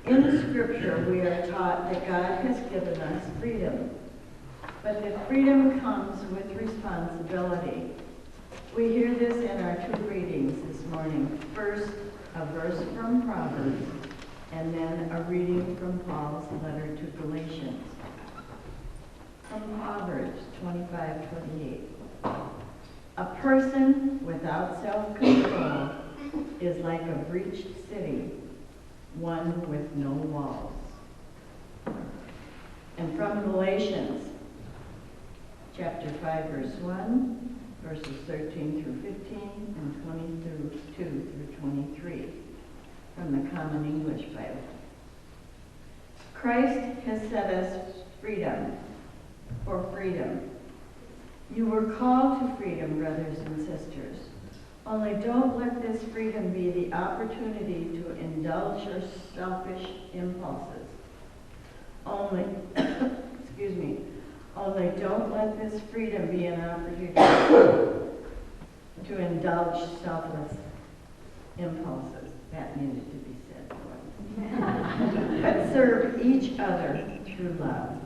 In Scripture, we are taught that God has given us freedom, but that freedom comes with responsibility. We hear this in our two readings this morning. First, a verse from Proverbs, and then a reading from Paul's letter to Galatians. From Proverbs 25:28. A person without self-control is like a breached city, one with no walls. And from Galatians, chapter 5, verse 1, verses 13 through 15, and 22 through 23, from the Common English Bible. Christ has set us for freedom. You were called to freedom, brothers and sisters. Only don't let this freedom be the opportunity to indulge your selfish impulses. Only don't let this freedom be an opportunity to indulge selfless impulses. That needed to be said. But serve each other through love.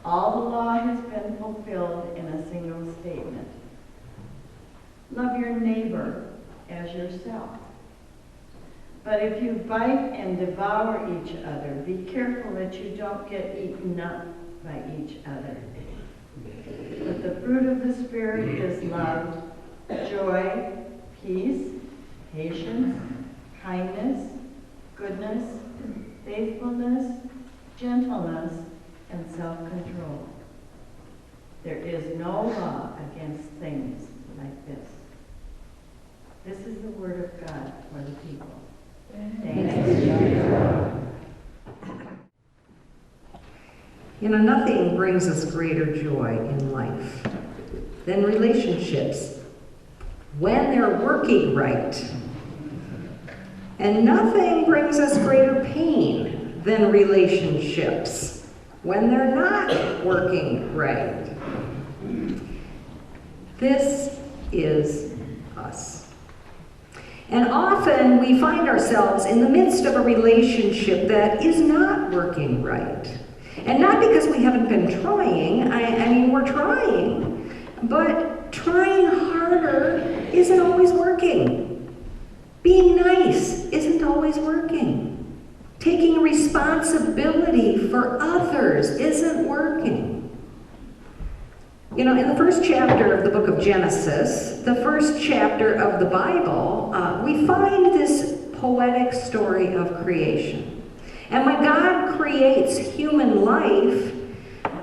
All the law has been fulfilled in a single statement. Love your neighbor as yourself. But if you bite and devour each other, be careful that you don't get eaten up by each other. But the fruit of the Spirit is love, joy, peace, patience, kindness, goodness, faithfulness, gentleness, and self-control. There is no law against things like this. This is the word of God for the people. Thanks be to God. You know, nothing brings us greater joy in life than relationships when they're working right. And nothing brings us greater pain than relationships when they're not working right. This is us. And often we find ourselves in the midst of a relationship that is not working right. And not because we haven't been trying, I mean, we're trying, But trying harder isn't always working. Being nice isn't always working. Taking responsibility for others isn't working. You know, in the first chapter of the book of Genesis, the first chapter of the Bible, we find this poetic story of creation. And when God creates human life,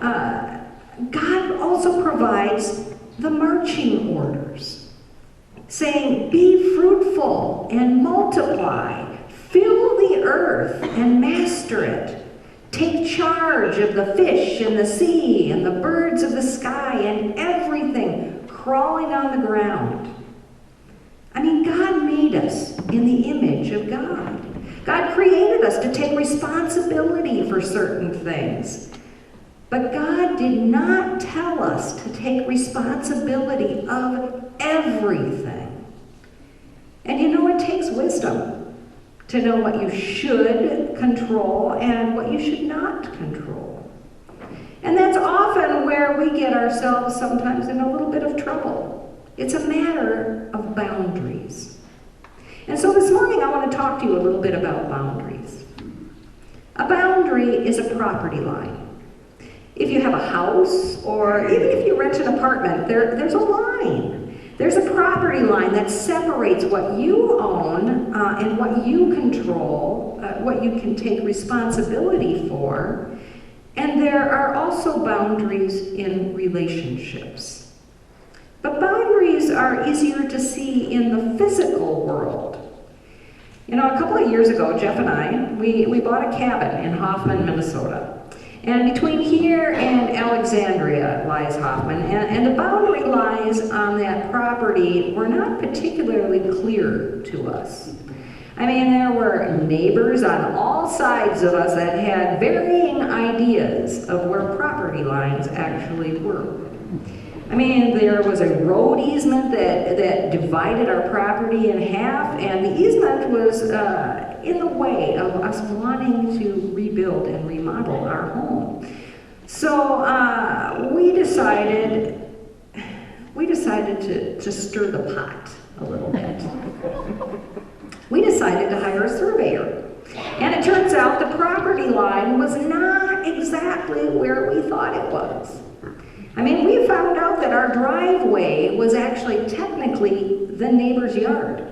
God also provides the marching orders, saying, "Be fruitful and multiply, fill the earth and master it. Take charge of the fish in the sea and the birds of the sky and everything crawling on the ground." I mean, God made us in the image of God. God created us to take responsibility for certain things. But God did not tell us to take responsibility of everything. And you know, it takes wisdom to know what you should control and what you should not control. And that's often where we get ourselves sometimes in a little bit of trouble. It's a matter of boundaries. And so this morning I want to talk to you a little bit about boundaries. A boundary is a property line. If you have a house, or even if you rent an apartment, there's a line. There's a property line that separates what you own and what you control, what you can take responsibility for. And there are also boundaries in relationships. But boundaries are easier to see in the physical world. You know, a couple of years ago, Jeff and I, we bought a cabin in Hoffman, Minnesota. And between here and Alexandria lies Hoffman, and the boundary lines on that property were not particularly clear to us. I mean, there were neighbors on all sides of us that had varying ideas of where property lines actually were. I mean, there was a road easement that divided our property in half, and the easement was in the way of us wanting to rebuild and remodel our home. So we decided to stir the pot a little bit. We decided to hire a surveyor. And it turns out the property line was not exactly where we thought it was. I mean, we found out that our driveway was actually technically the neighbor's yard.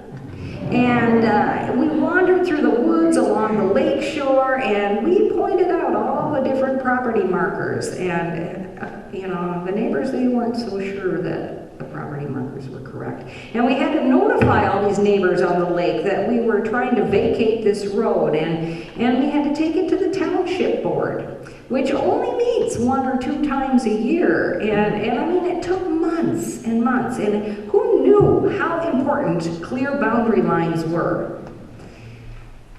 And we wandered through the woods along the lake shore, and we pointed out all the different property markers. And, you know, the neighbors, they weren't so sure that the property markers were correct. And we had to notify all these neighbors on the lake that we were trying to vacate this road, and we had to take it to the township board, which only meets 1 or 2 times a year. And I mean, it took months and months. And who knew how important clear boundary lines were?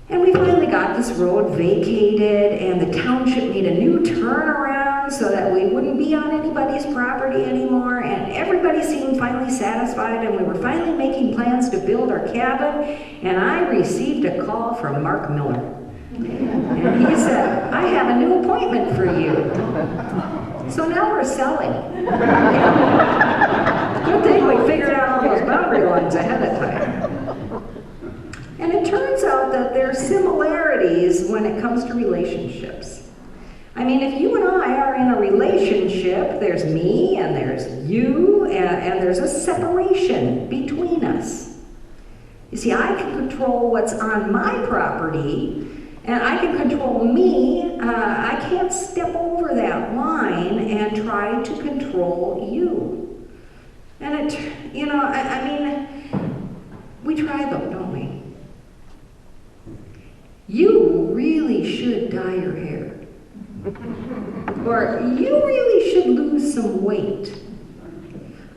And we finally got this road vacated, and the township made a new turnaround so that we wouldn't be on anybody's property anymore. And everybody seemed finally satisfied, and we were finally making plans to build our cabin. And I received a call from Mark Miller. And he said, "I have a new appointment for you." So now we're selling. Good thing we figured out all those boundary lines ahead of time. And it turns out that there are similarities when it comes to relationships. I mean, if you and I are in a relationship, there's me and there's you, and there's a separation between us. You see, I can control what's on my property, and I can control me. I can't step over that line and try to control you. And it, you know, I mean, we try though, don't we? You really should dye your hair. Or you really should lose some weight.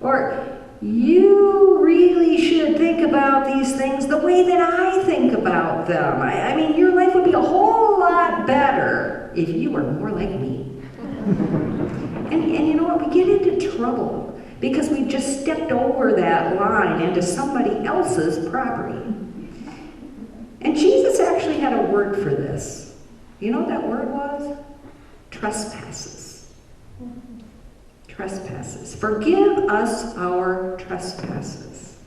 Or you really should think about these things the way that I think about them. I mean, your life would be a whole lot better if you were more like me. And you know what? We get into trouble because we just stepped over that line into somebody else's property. And Jesus actually had a word for this. You know what that word was? Trespasses. trespasses. Forgive us our trespasses.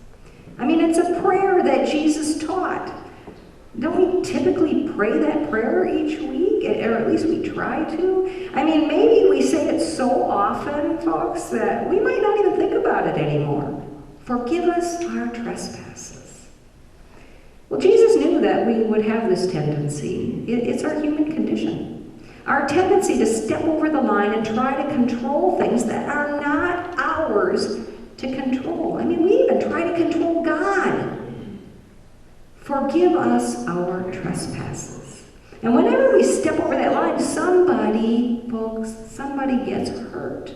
I mean, it's a prayer that Jesus taught. Don't we typically pray that prayer each week? Or at least we try to? I mean, maybe we say it so often, folks, that we might not even think about it anymore. Forgive us our trespasses. Well, Jesus knew that we would have this tendency. It's our human condition. Our tendency to step over the line and try to control things that are not ours to control. I mean, we even try to control God. Forgive us our trespasses. And whenever we step over that line, somebody gets hurt.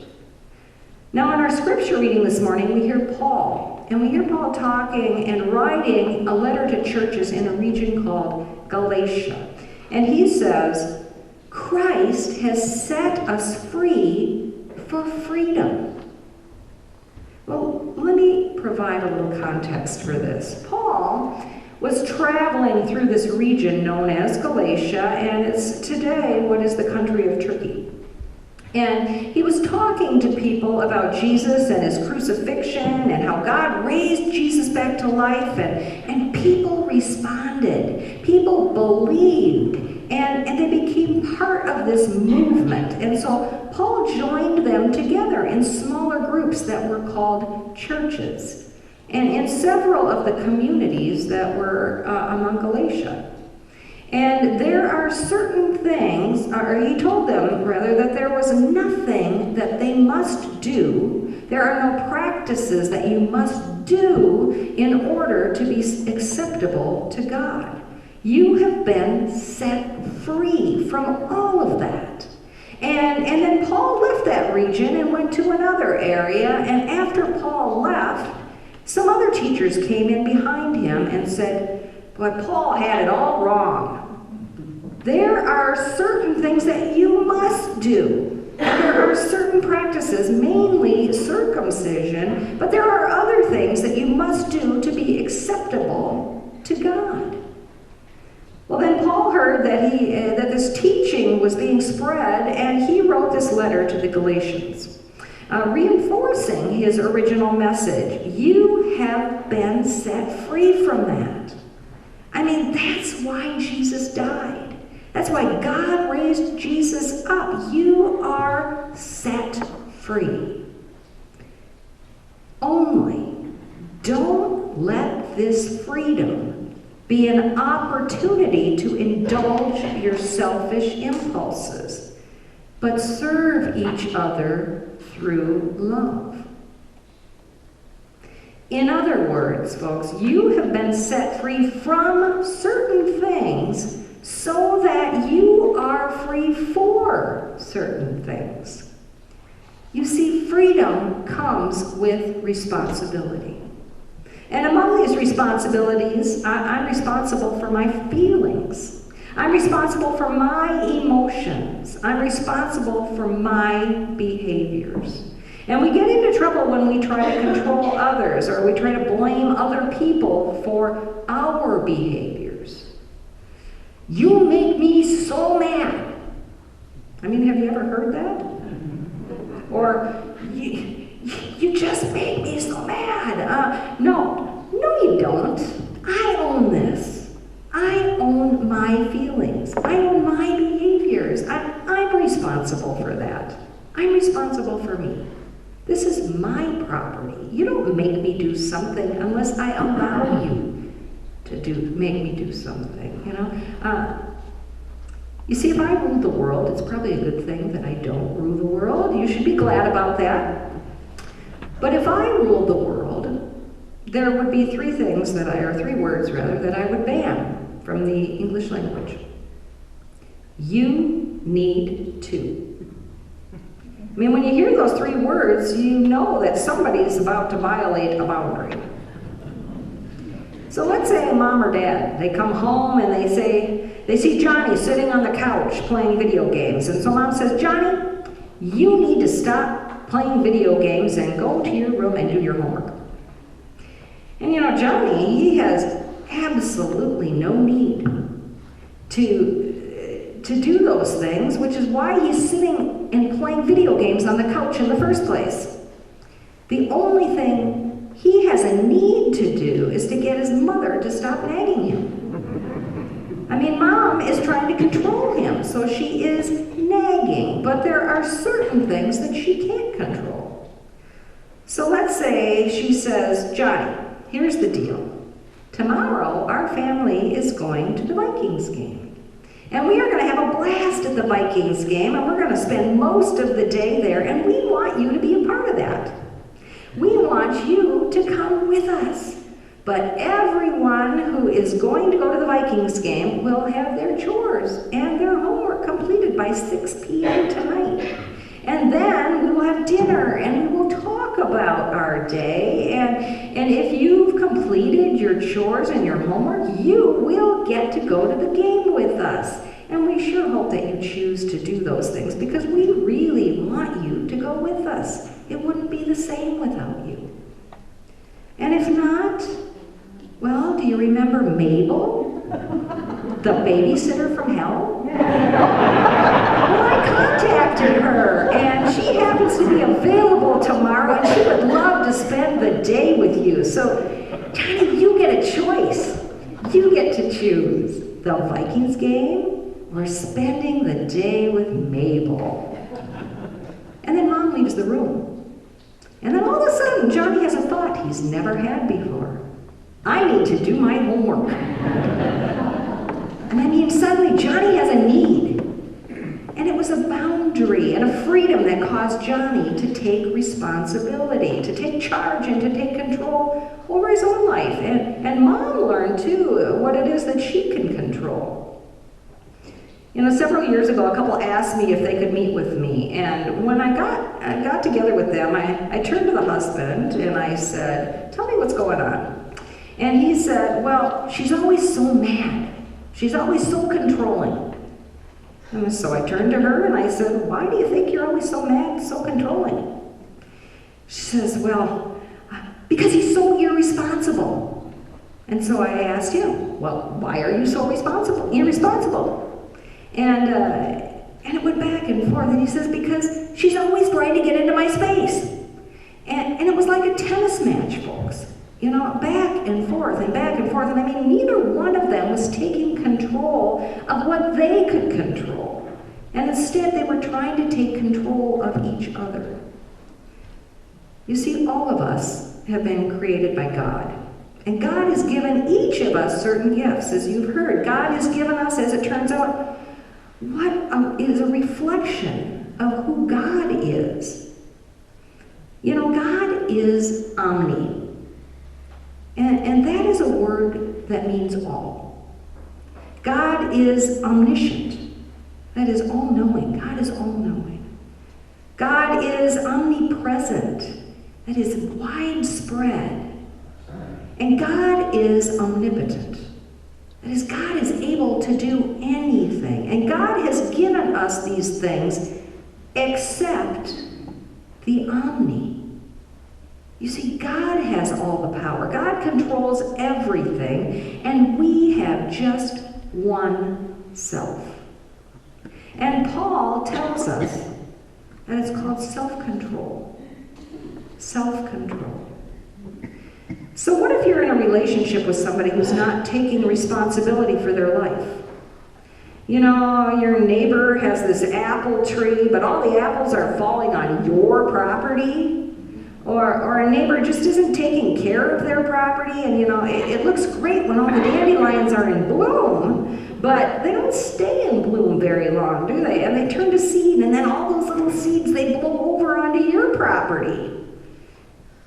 Now, in our scripture reading this morning, we hear Paul. And we hear Paul talking and writing a letter to churches in a region called Galatia. And he says, Christ has set us free for freedom. Well, let me provide a little context for this. Paul was traveling through this region known as Galatia, and it's today what is the country of Turkey. And he was talking to people about Jesus and his crucifixion and how God raised Jesus back to life, and people responded. People believed, and they became part of this movement. And so Paul joined them together in smaller groups that were called churches, and in several of the communities that were among Galatia. And there are certain things, or he told them, rather, that there was nothing that they must do. There are no practices that you must do in order to be acceptable to God. You have been set free from all of that. And then Paul left that region and went to another area, and after Paul left, some other teachers came in behind him and said, "Boy, Paul had it all wrong. There are certain things that you must do. There are certain practices, mainly circumcision, but there are other things that you must do to be acceptable to God." Well, then Paul heard that this teaching was being spread, and he wrote this letter to the Galatians, reinforcing his original message. You have been set free from that. I mean, that's why Jesus died. That's why God raised Jesus up. You are set free. Only don't let this freedom be an opportunity to indulge your selfish impulses, but serve each other through love. In other words, folks, you have been set free from certain things so that you are free for certain things. You see, freedom comes with responsibility. And among these responsibilities, I'm responsible for my feelings. I'm responsible for my emotions. I'm responsible for my behaviors. And we get into trouble when we try to control others, or we try to blame other people for our behaviors. You make me so mad. I mean, have you ever heard that? Or, you just make me so mad. No, you don't. I own this. I own my feelings. I own my behaviors. I'm responsible for that. I'm responsible for me. This is my property. You don't make me do something unless I allow you to make me do something, you know? You see, if I ruled the world, it's probably a good thing that I don't rule the world. You should be glad about that. But if I ruled the world, there would be three words that I would ban from the English language. You need to. I mean, when you hear those three words, you know that somebody is about to violate a boundary. So let's say mom or dad, they come home and they see Johnny sitting on the couch playing video games. And so mom says, "Johnny, you need to stop playing video games and go to your room and do your homework." And you know, Johnny, he has absolutely no need to to do those things, which is why he's sitting and playing video games on the couch in the first place. The only thing he has a need to do is to get his mother to stop nagging him. I mean, Mom is trying to control him, so she is nagging, but there are certain things that she can't control. So let's say she says, Johnny, here's the deal. Tomorrow, our family is going to the Vikings game. And we are going to have a blast at the Vikings game, and we're going to spend most of the day there, and we want you to be a part of that. We want you to come with us. But everyone who is going to go to the Vikings game will have their chores and their homework completed by 6 p.m. tonight. And then we will have dinner and we will talk about our day. And if you've completed your chores and your homework, you will get to go to the game with us. And we sure hope that you choose to do those things because we really want you to go with us. It wouldn't be the same without you. And if not, well, do you remember Mabel? The babysitter from hell? Well, I contacted her, and she happens to be available tomorrow, and she would love to spend the day with you. So, Johnny, you get a choice. You get to choose the Vikings game or spending the day with Mabel. And then Mom leaves the room. And then all of a sudden, Johnny has a thought he's never had before. I need to do my homework. And I mean, suddenly Johnny has a need. And it was a boundary and a freedom that caused Johnny to take responsibility, to take charge and to take control over his own life. And Mom learned, too, what it is that she can control. You know, several years ago, a couple asked me if they could meet with me. And when I got together with them, I turned to the husband and I said, tell me what's going on. And he said, well, she's always so mad. She's always so controlling. And so I turned to her and I said, why do you think you're always so mad, so controlling? She says, well, because he's so irresponsible. And so I asked him, well, why are you so irresponsible? And it went back and forth. And he says, because she's always trying to get into my space. And it was like a tennis match, folks. You know, back and forth and back and forth. And I mean, neither one of them was taking control of what they could control. And instead, they were trying to take control of each other. You see, all of us have been created by God. And God has given each of us certain gifts, as you've heard. God has given us, as it turns out, what is a reflection of who God is. You know, God is omni. And that is a word that means all. God is omniscient. That is all-knowing. God is all-knowing. God is omnipresent. That is widespread. And God is omnipotent. That is, God is able to do anything. And God has given us these things except the omni. You see, God has all the power. God controls everything, and we have just one self. And Paul tells us that it's called self-control. Self-control. So what if you're in a relationship with somebody who's not taking responsibility for their life? You know, your neighbor has this apple tree, but all the apples are falling on your property. Or a neighbor just isn't taking care of their property, and you know, it looks great when all the dandelions are in bloom, but they don't stay in bloom very long, do they? And they turn to seed, and then all those little seeds, they blow over onto your property.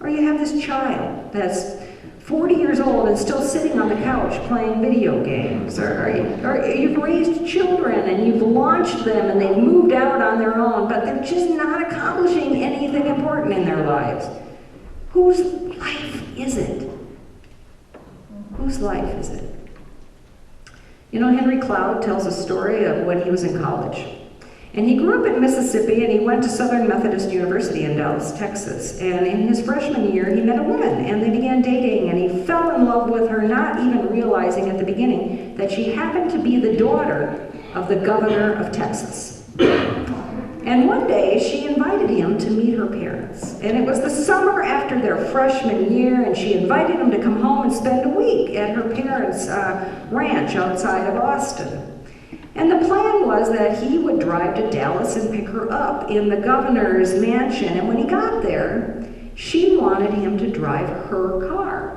Or you have this child that's 40 years old and still sitting on the couch playing video games. Or you've raised children and you've launched them and they've moved out on their own, but they're just not accomplishing anything important in their lives. Whose life is it? Whose life is it? You know, Henry Cloud tells a story of when he was in college. And he grew up in Mississippi, and he went to Southern Methodist University in Dallas, Texas. And in his freshman year, he met a woman, and they began dating, and he fell in love with her, not even realizing at the beginning that she happened to be the daughter of the governor of Texas. And one day she invited him to meet her parents. And it was the summer after their freshman year, and she invited him to come home and spend a week at her parents' ranch outside of Austin. And the plan was that he would drive to Dallas and pick her up in the governor's mansion. And when he got there, she wanted him to drive her car.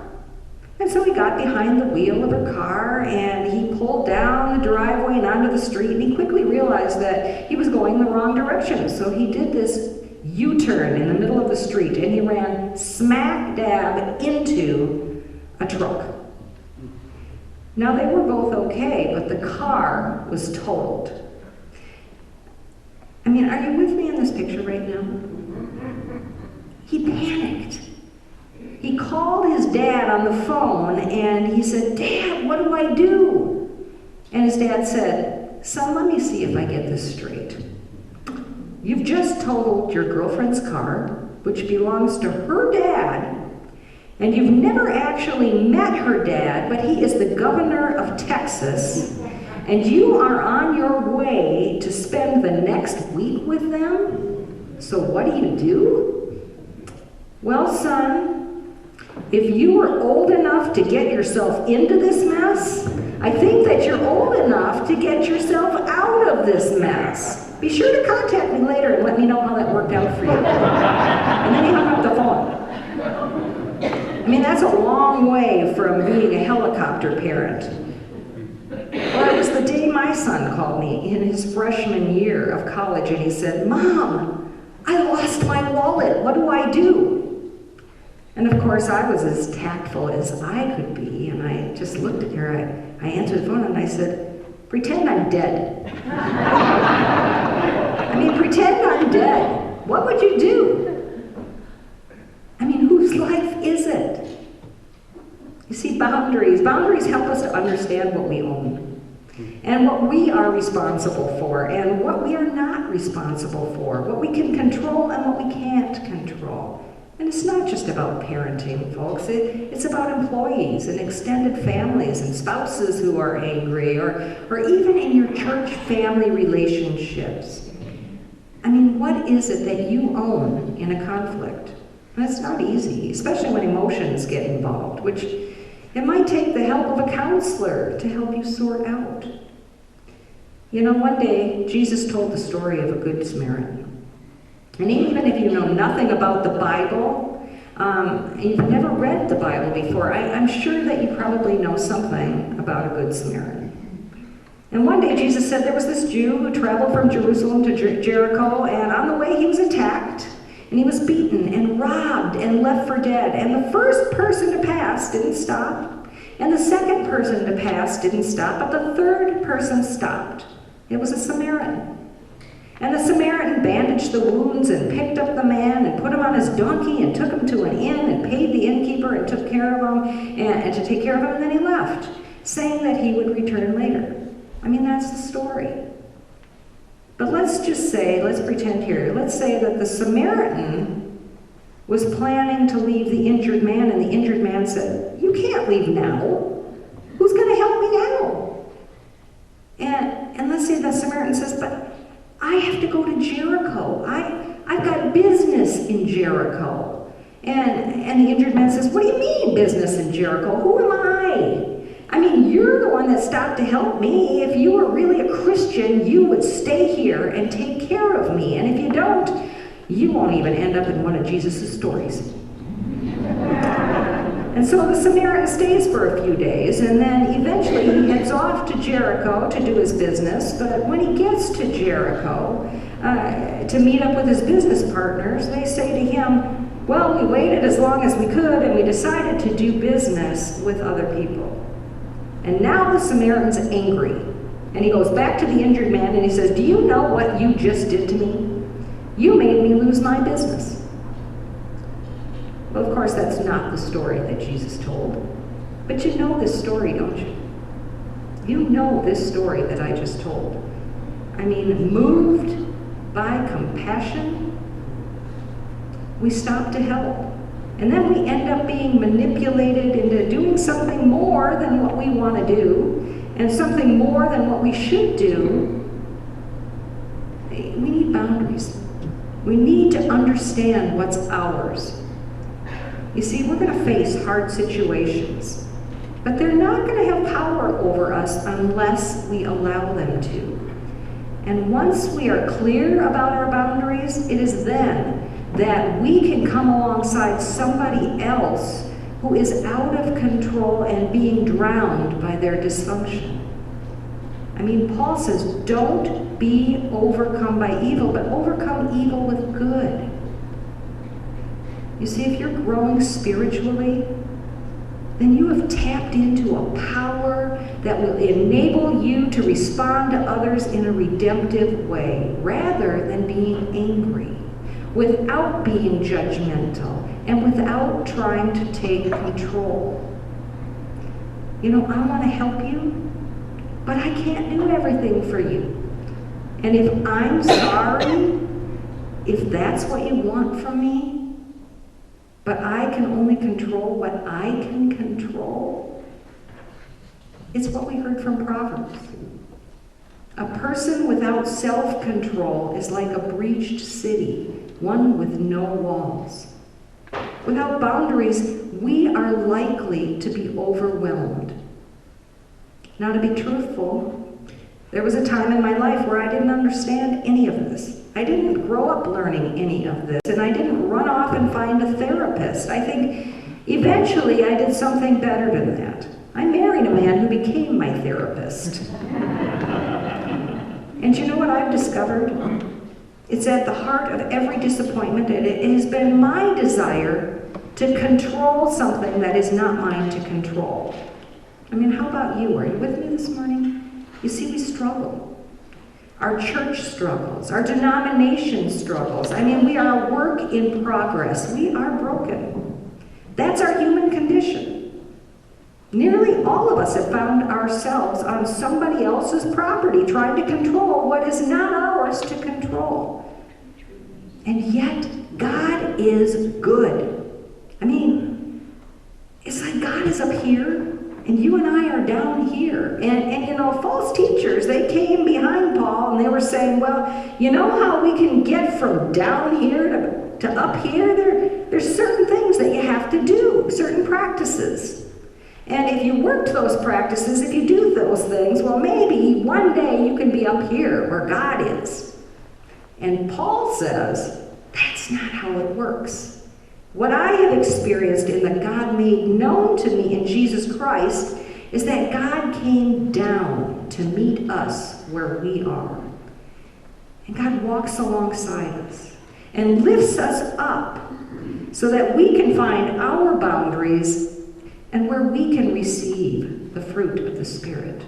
And so he got behind the wheel of her car and he pulled down the driveway and onto the street, and he quickly realized that he was going the wrong direction. So he did this U-turn in the middle of the street and he ran smack dab into a truck. Now they were both okay, but the car was totaled. I mean, are you with me in this picture right now? He panicked. He called his dad on the phone and he said, "Dad, what do I do?" And his dad said, "Son, let me see if I get this straight. You've just totaled your girlfriend's car, which belongs to her dad, and you've never actually met her dad, but he is the governor of Texas, and you are on your way to spend the next week with them? So what do? Well, son, if you were old enough to get yourself into this mess, I think that you're old enough to get yourself out of this mess. Be sure to contact me later and let me know how that worked out for you." And then he hung up the phone. I mean, that's a long way from being a helicopter parent. Or it was the day my son called me in his freshman year of college and he said, "Mom, I lost my wallet. What do I do?" And of course, I was as tactful as I could be, and I just looked at her. I answered the phone and I said, "Pretend I'm dead." I mean, pretend I'm dead. What would you do? I mean, whose life is it? You see, boundaries help us to understand what we own and what we are responsible for and what we are not responsible for, what we can control and what we can't control. And it's not just about parenting, folks. It's about employees and extended families and spouses who are angry, or even in your church family relationships. I mean, what is it that you own in a conflict? And it's not easy, especially when emotions get involved, which it might take the help of a counselor to help you sort out. You know, one day, Jesus told the story of a Good Samaritan. And even if you know nothing about the Bible, and you've never read the Bible before, I'm sure that you probably know something about a Good Samaritan. And one day Jesus said there was this Jew who traveled from Jerusalem to Jericho, and on the way he was attacked, and he was beaten and robbed and left for dead. And the first person to pass didn't stop, and the second person to pass didn't stop, but the third person stopped. It was a Samaritan. And the Samaritan bandaged the wounds and picked up the man and put him on his donkey and took him to an inn and paid the innkeeper and took care of him and to take care of him, and then he left, saying that he would return later. I mean, that's the story. But let's pretend here, let's say that the Samaritan was planning to leave the injured man, and the injured man said, "You can't leave now. Who's going to help me now?" And let's say the Samaritan says, "But I have to go to Jericho. I've got business in Jericho." And the injured man says, "What do you mean business in Jericho? Who am I? I mean, you're the one that stopped to help me. If you were really a Christian, you would stay here and take care of me. And if you don't, you won't even end up in one of Jesus' stories." And so the Samaritan stays for a few days, and then eventually he heads off to Jericho to do his business. But when he gets to Jericho to meet up with his business partners, they say to him, "Well, we waited as long as we could, and we decided to do business with other people." And now the Samaritan's angry, and he goes back to the injured man and he says, "Do you know what you just did to me? You made me lose my business." Well, of course, that's not the story that Jesus told. But you know this story, don't you? You know this story that I just told. I mean, moved by compassion, we stop to help. And then we end up being manipulated into doing something more than what we want to do. and something more than what we should do, we need boundaries. We need to understand what's ours. You see, we're going to face hard situations, but they're not going to have power over us unless we allow them to. And once we are clear about our boundaries, it is then that we can come alongside somebody else who is out of control and being drowned by their dysfunction. I mean, Paul says, don't be overcome by evil, but overcome evil with good. You see, if you're growing spiritually, then you have tapped into a power that will enable you to respond to others in a redemptive way, rather than being angry, without being judgmental, and without trying to take control. You know, I want to help you, but I can't do everything for you. And if I'm sorry, if that's what you want from me, but I can only control what I can control, it's what we heard from Proverbs. A person without self-control is like a breached city, one with no walls. Without boundaries, we are likely to be overwhelmed. Now, to be truthful, there was a time in my life where I didn't understand any of this. I didn't grow up learning any of this, and I didn't run off and find a therapist. I think eventually I did something better than that. I married a man who became my therapist. And you know what I've discovered? It's at the heart of every disappointment, and it has been my desire to control something that is not mine to control. I mean, how about you? Are you with me this morning? You see, we struggle. Our church struggles. Our denomination struggles. I mean, we are a work in progress. We are broken. That's our human condition. Nearly all of us have found ourselves on somebody else's property trying to control what is not ours to control. And yet, God is good. I mean, it's like God is up here, and you and I are down here. And you know, false teachers, they came behind Paul and they were saying, well, you know how we can get from down here to up here? There's certain things that you have to do, certain practices. And if you worked those practices, if you do those things, well, maybe one day you can be up here where God is. And Paul says, that's not how it works. What I have experienced in the God made known to me in Jesus Christ is that God came down to meet us where we are. And God walks alongside us and lifts us up so that we can find our boundaries and where we can receive the fruit of the Spirit.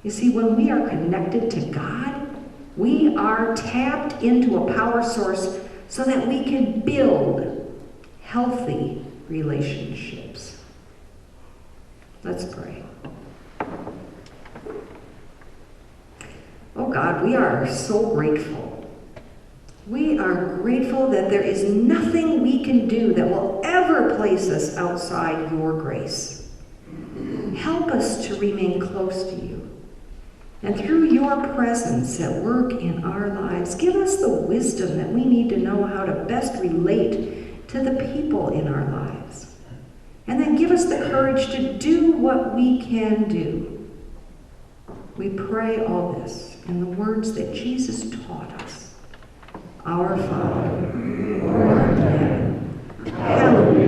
You see, when we are connected to God, we are tapped into a power source so that we can build healthy relationships. Let's pray. Oh God, we are so grateful. We are grateful that there is nothing we can do that will ever place us outside your grace. Help us to remain close to you. And through your presence at work in our lives, give us the wisdom that we need to know how to best relate to the people in our lives. And then give us the courage to do what we can do. We pray all this in the words that Jesus taught us. Our Father, who art in heaven, hallowed be